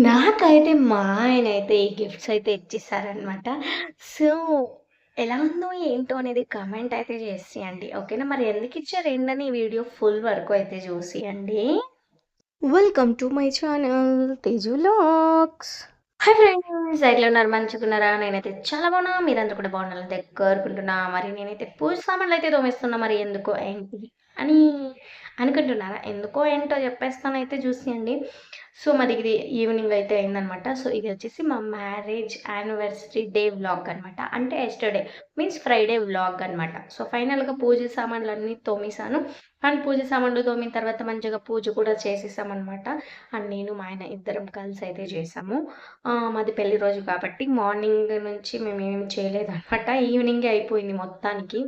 నాకైతే మా ఆయనైతే ఈ గిఫ్ట్స్ అయితే ఇచ్చేసారనమాట. సో, ఎలా ఉందో ఏంటో అనేది కామెంట్ అయితే చేసేయండి. ఓకేనా? మరి ఎందుకిచ్చారు ఏంటని ఈ వీడియో ఫుల్ వరకు అయితే చూసేయండి. Welcome to my channel Teju vlogs. Hi friends! ఎట్లా ఉన్నారు? మంచిగున్నారా? నేనైతే చాలా బాగున్నా. మీరందరూ కూడా బాగుండాలని అయితే కోరుకుంటున్నా. మరి నేనైతే పూజ సామాన్లయితే తోమేస్తున్నా. మరి ఎందుకో ఏంటి అని అనుకుంటున్నారా? ఎందుకో ఏంటో చెప్పేస్తానైతే చూసేయండి. సో, మరి ఇది ఈవినింగ్ అయితే అయిందనమాట. సో, ఇది వచ్చేసి మా మ్యారేజ్ యానివర్సరీ డే వ్లాగ్ అనమాట. అంటే యెస్టర్‌డే మీన్స్ ఫ్రైడే వ్లాగ్ అనమాట. సో, ఫైనల్‌గా పూజ సామాన్లన్నీ తోమేసాను. అండ్ పూజ సామాన్లు తోమిన తర్వాత మంచిగా పూజ కూడా చేసేసామనమాట. అండ్ నేను మా ఆయన ఇద్దరం కలిసి అయితే చేసాము. మాది పెళ్లి రోజు కాబట్టి మార్నింగ్ నుంచి మేమేమి చేయలేదనమాట. ఈవినింగే అయిపోయింది మొత్తానికి.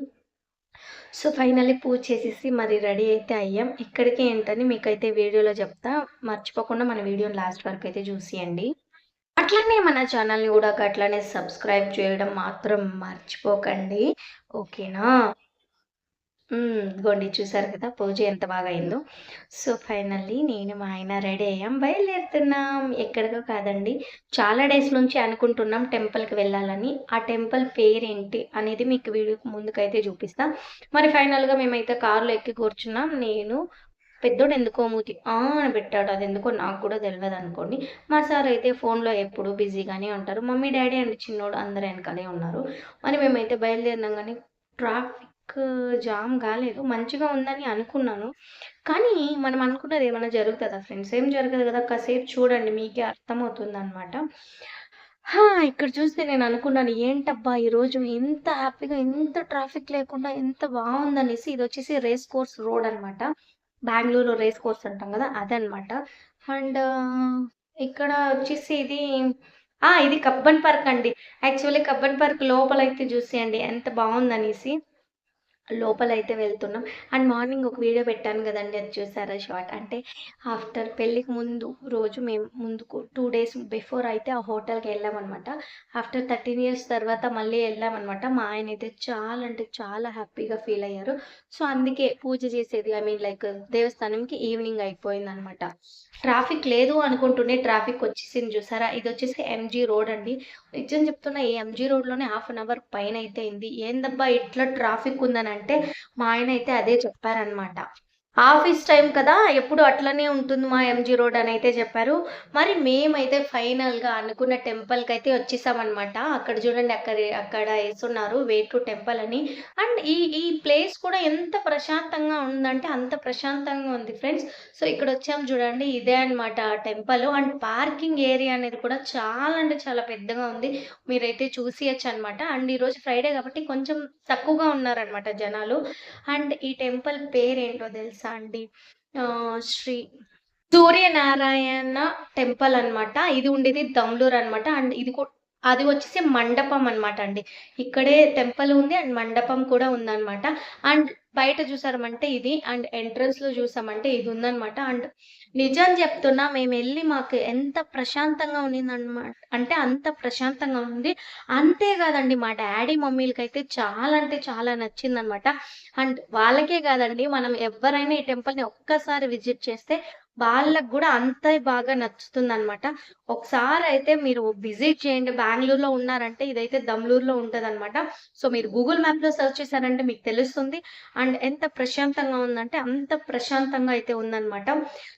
సో, ఫైనల్లీ పూజ చేసేసి మరి రెడీ అయితే అయ్యాం. ఎక్కడికి ఏంటని మీకైతే వీడియోలో చెప్తా. మర్చిపోకుండా మన వీడియోని లాస్ట్ వరకు అయితే చూసేయండి. అట్లనే మన ఛానల్‌ని కూడా అట్లనే సబ్స్క్రైబ్ చేయడం మాత్రం మర్చిపోకండి. ఓకేనా? ఇదిగోండి చూసారు కదా! పూజ ఎంత బాగా అయిందో. సో, ఫైనల్లీ నేను మా ఆయన రెడీ అయ్యాం. బయలుదేరుతున్నాం. ఎక్కడికో కాదండి. చాలా డేస్ నుంచి అనుకుంటున్నాం టెంపుల్‌కి వెళ్ళాలని. ఆ టెంపుల్ పేరేంటి అనేది మీకు వీడియోకి ముందుకైతే చూపిస్తా. మరి ఫైనల్‌గా మేమైతే కారులో ఎక్కి కూర్చున్నాం. నేను పెద్దోడు ఎందుకో మూతి అని పెట్టాడు. అదెందుకో నాకు కూడా తెలవదనుకోండి. మా సార్ అయితే ఫోన్‌లో ఎప్పుడు బిజీగానే ఉంటారు. మమ్మీ, డ్యాడీ అండ్ చిన్నోడు అందరూ ఎనకాలే ఉన్నారు. మరి మేమైతే బయలుదేరినాం గానీ ట్రాఫిక్ జామ్ కాలేదు. మంచిగా ఉందని అనుకున్నాను. కానీ మనం అనుకున్నది ఏమన్నా జరుగుతదా ఫ్రెండ్స్? ఏం జరగదు కదా! కాసేపు చూడండి మీకే అర్థమవుతుందనమాట. ఇక్కడ చూస్తే నేను అనుకున్నాను ఏంటబ్బా! ఈరోజు ఇంత హ్యాపీగా ఇంత ట్రాఫిక్ లేకుండా ఎంత బావుందనేసి ఇదొచ్చేసి రేస్ కోర్స్ రోడ్ అనమాట. బెంగుళూరులో రేస్ కోర్స్ అంటాం గదా! అదనమాట. అండ్ ఇక్కడ వచ్చేసి ఇది కబ్బన్ పార్క్ అండి. యాక్చువల్లీ కబ్బన్ పార్క్ లోపలైతే చూసేయండి ఎంత బావుందనేసి. లోపలైతే వెళ్తున్నాం. అండ్ మార్నింగ్ ఒక వీడియో పెట్టాను గదండీ! అది చూసారా షార్ట్? అంటే ఆఫ్టర్ పెళ్ళికి ముందు రోజు మేము ముందుకు 2 డేస్ బిఫోర్ అయితే ఆ హోటల్‌కెళ్ళామనమాట. ఆఫ్టర్ 13 ఇయర్స్ తర్వాత మళ్ళీ ఎళ్ళామనమాట. మా ఆయనైతే చాలా అంటే చాలా హ్యాపీగా ఫీల్ అయ్యారు. సో, అందుకే పూజ చేసేది ఐ మీన్ లైక్ దేవస్థానంకి ఈవినింగ్ అయిపోయిందనమాట. ట్రాఫిక్ లేదు అనుకుంటూనే ట్రాఫిక్ వచ్చేసింది చూసారా? ఇదొచ్చేసి ఎంజీ రోడ్ అండి. నిజం చెప్తున్నా ఈ ఎంజీ రోడ్‌లోనే హాఫ్ అన్ అవర్ పైనైతే అయింది. ఏందబ్బా ఇట్లా ట్రాఫిక్ ఉందనంటే, మా ఆయనైతే అదే చెప్పారనమాట. ఆఫీస్ టైమ్ కదా! ఎప్పుడు అట్లనే ఉంటుంది మా ఎంజీ రోడ్ అనైతే చెప్పారు. మరి మేమైతే ఫైనల్‌గా అనుకున్న టెంపుల్‌కైతే వచ్చేసామనమాట. అక్కడ చూడండి అక్కడ యేసున్నారు వే టు టెంపుల్ అని. అండ్ ఈ ప్లేస్ కూడా ఎంత ప్రశాంతంగా ఉందంటే అంత ప్రశాంతంగా ఉంది ఫ్రెండ్స్. సో, ఇక్కడొచ్చాం చూడండి ఇదే అనమాట ఆ టెంపుల్. అండ్ పార్కింగ్ ఏరియా అనేది కూడా చాలా అంటే చాలా పెద్దగా ఉంది. మీరైతే చూసేయొచ్చనమాట. అండ్ ఈరోజు ఫ్రైడే కాబట్టి కొంచెం తక్కువగా ఉన్నారనమాట జనాలు. అండ్ ఈ టెంపుల్ పేరేంటో తెలుసా అండి? శ్రీ సూర్యనారాయణ టెంపుల్ అనమాట. ఇది ఉండేది దమ్లూర్ అనమాట. అండ్ అది వచ్చేసి మండపం అనమాట అండి. ఇక్కడే టెంపుల్ ఉంది. అండ్ మండపం కూడా ఉందనమాట. అండ్ బయట చూసామంటే ఇది. అండ్ ఎంట్రన్స్‌లో చూసామంటే ఇది ఉందనమాట. అండ్ నిజం చెప్తున్నా మేమెళ్లి మాకు ఎంత ప్రశాంతంగా అంటే అంత ప్రశాంతంగా ఉంది. అంతే కాదండి మా డ్యాడీ, మమ్మీలకైతే చాలా అంటే చాలా నచ్చిందనమాట. అండ్ వాళ్ళకే కాదండి మనం ఎవ్వరైనా ఈ టెంపుల్‌ని ఒక్కసారి విజిట్ చేస్తే వాళ్ళకి గూడా అంతే బాగా నచ్చుతుందనమాట. ఒకసారయితే మీరు విజిట్ చేయండి. బెంగుళూరులో ఉన్నారంటే ఇదైతే దమ్లూరులో ఉంటదనమాట. సో, మీరు గూగుల్ మ్యాప్‌లో సెర్చ్ చేశారంటే మీకు తెలుస్తుంది. అండ్ ఎంత ప్రశాంతంగా ఉందంటే అంత ప్రశాంతంగా అయితే ఉందనమాట.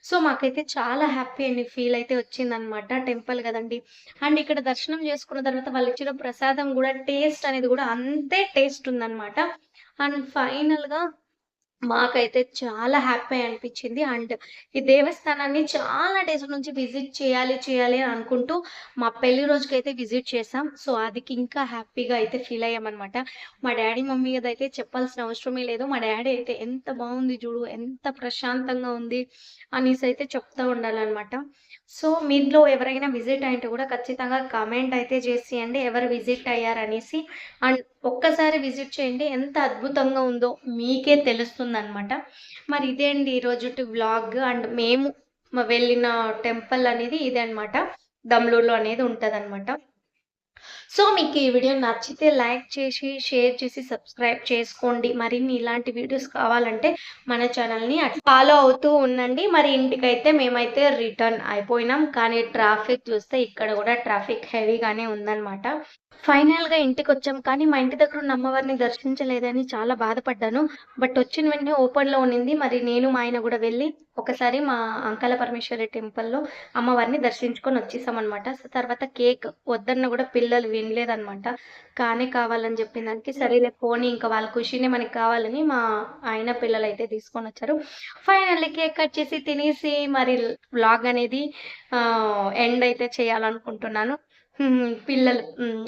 సో, మాకైతే చాలా హ్యాపీ అండి ఫీల్ అయితే వచ్చిందనమాట. టెంపుల్ గదండీ! అండ్ ఇక్కడ దర్శనం చేసుకున్న తర్వాత వాళ్ళిచ్చిన ప్రసాదం గూడా టేస్ట్ అనేది గూడా అంతే టేస్ట్ ఉందనమాట. అండ్ ఫైనల్‌గా మాకైతే చాలా హ్యాపీ అనిపిచ్చింది. అండ్ ఈ దేవస్థానాన్ని చాలా డేస్ నుంచి విజిట్ చేయాలి, చేయాలి అని అనుకుంటూ మా పెళ్లి రోజుకైతే విజిట్ చేశాం. సో, అదికి ఇంకా హ్యాపీగా అయితే ఫీల్ అయ్యామనమాట. మా డ్యాడీ, మమ్మీ అదైతే చెప్పాల్సిన అవసరమే లేదు. మా డ్యాడీ అయితే "ఎంత బావుంది జూడు, ఎంత ప్రశాంతంగా ఉంది" అనేసైతే చెప్తా ఉండాలనమాట. సో, మీలో ఎవరైనా విజిట్ అయ్యుంటే గూడా ఖచ్చితంగా కామెంట్ అయితే చేసేయండి. ఎవరు విజిట్ అయ్యారనేసి. అండ్ ఒక్కసారి విజిట్ చేయండి. ఎంత అద్భుతంగా ఉందో మీకే తెలుస్తుందనమాట. మరి ఇదే అండి ఈరోజుటి వ్లాగ్. అండ్ మేము వెళ్ళిన టెంపుల్ అనేది ఇదే అనమాట. దమ్లూర్‌లో అనేది ఉంటదనమాట. సో మీకు ఈ వీడియో నచ్చితే లైక్ చేసి, షేర్ చేసి, సబ్స్క్రైబ్ చేసుకోండి. మరిన్ని ఇలాంటి వీడియోస్ కావాలంటే మన ఛానల్‌ని ఫాలో అవుతూ ఉండండి. మరి ఇంటికైతే మేమైతే రిటర్న్ అయిపోయినాం. కానీ ట్రాఫిక్ చూస్తే ఇక్కడ కూడా ట్రాఫిక్ హెవీగానే ఉందన్నమాట. ఫైనల్‌గా ఇంటికొచ్చాం. కానీ మా ఇంటి దగ్గర ఉన్న అమ్మవారిని దర్శించలేదని చాలా బాధపడ్డాను. బట్ వచ్చిన వెంటనే ఓపెన్‌లో ఉన్నింది. మరి నేను మా ఆయన గూడా వెళ్ళి ఒకసారి మా అంకాల పరమేశ్వరి టెంపుల్‌లో అమ్మవారిని దర్శించుకొని వచ్చేసామనమాట. సో, తర్వాత కేక్ వద్దన్నా గూడా పిల్లలు వినలేదనమాట. కావాలని చెప్పిన దానికి సరేలే పోనీ ఇంకా వాళ్ళ ఖుషీనే మనకి కావాలని మా ఆయన పిల్లలైతే తీసుకొనొచ్చారు. ఫైనల్లీ కేక్ కట్ చేసి తినేసి మరి వ్లాగ్ అనేది ఎండ్ అయితే చేయాలనుకుంటున్నాను. పిల్లలు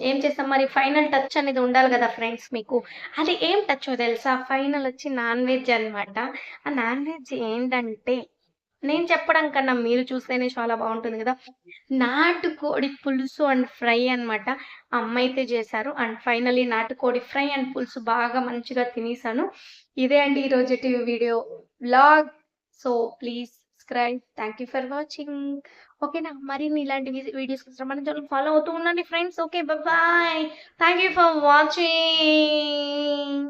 ఏం చేస్తాం మరి ఫైనల్ టచ్ అనేది ఉండాలి గదా ఫ్రెండ్స్ మీకు. అది ఏం టచ్చో తెలుసా? ఫైనల్ వచ్చి నాన్ వెజ్ అనమాట. ఆ నాన్ వెజ్ ఏంటంటే, నేను చెప్పడం కన్నా మీరు చూస్తేనే చాలా బావుంటుంది గదా! నాటుకోడి పులుసు అండ్ ఫ్రై అనమాట. అమ్మ అయితే చేశారు. అండ్ ఫైనల్లీ నాటుకోడి ఫ్రై అండ్ పులుసు బాగా మంచిగా తినేసాను. ఇదే అండి ఈరోజుటి video vlog. So, please subscribe. Thank you for watching. ఓకేనా? మరిన్ని ఇలాంటి వీడియోస్ కోసం మన ఛానెల్ ఫాలో అవుతూ ఉండండి friends. Okay. Bye. Thank you for watching.